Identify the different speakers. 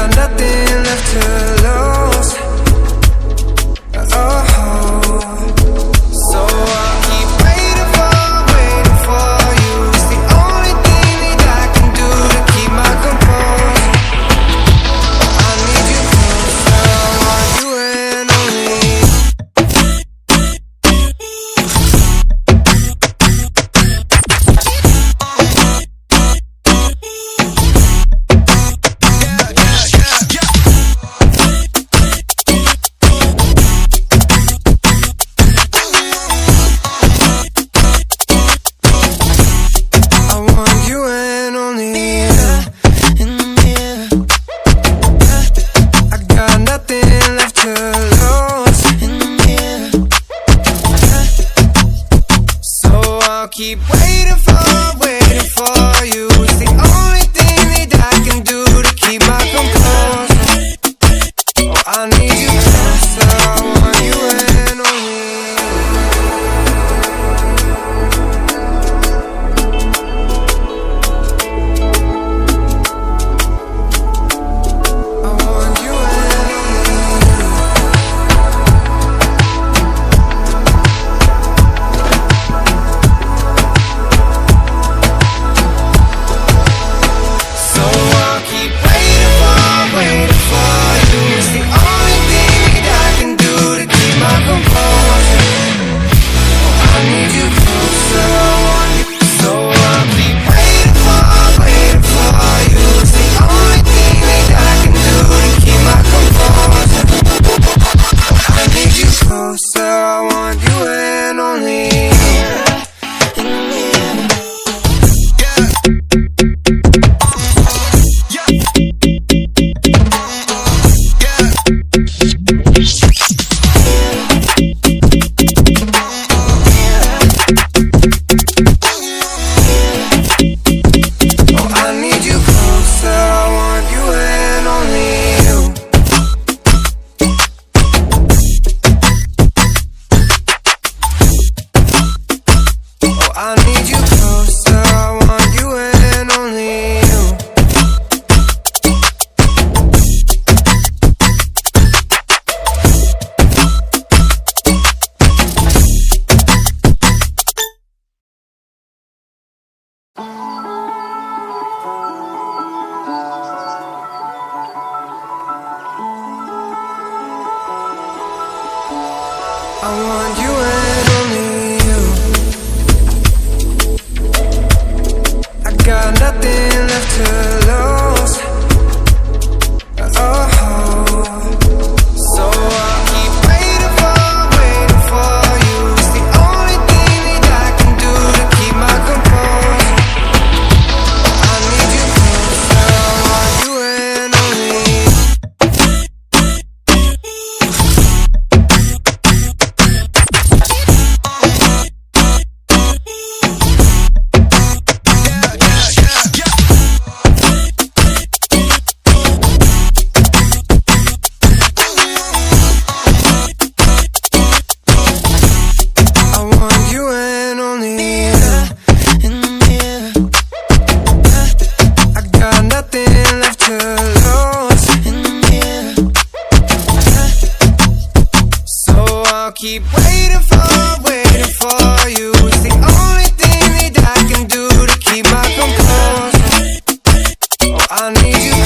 Speaker 1: got nothing left to lose. Oh, so I'll keep waiting for you. It's the only thing that I can do to keep my composure. I need you closer, I want you and only you. Keep waiting for you. It's the only thing that I can do to keep my composure. Oh, I need you closer, I want you and only I want you and I want you and only you. I got nothing left to lose. Oh, so I'll keep waiting for you. It's the only thing that I can do to keep my composure. I need you closer, I want you and only you. Keep waiting for you. It's the only thing that I can do to keep my composure. Oh, I need you.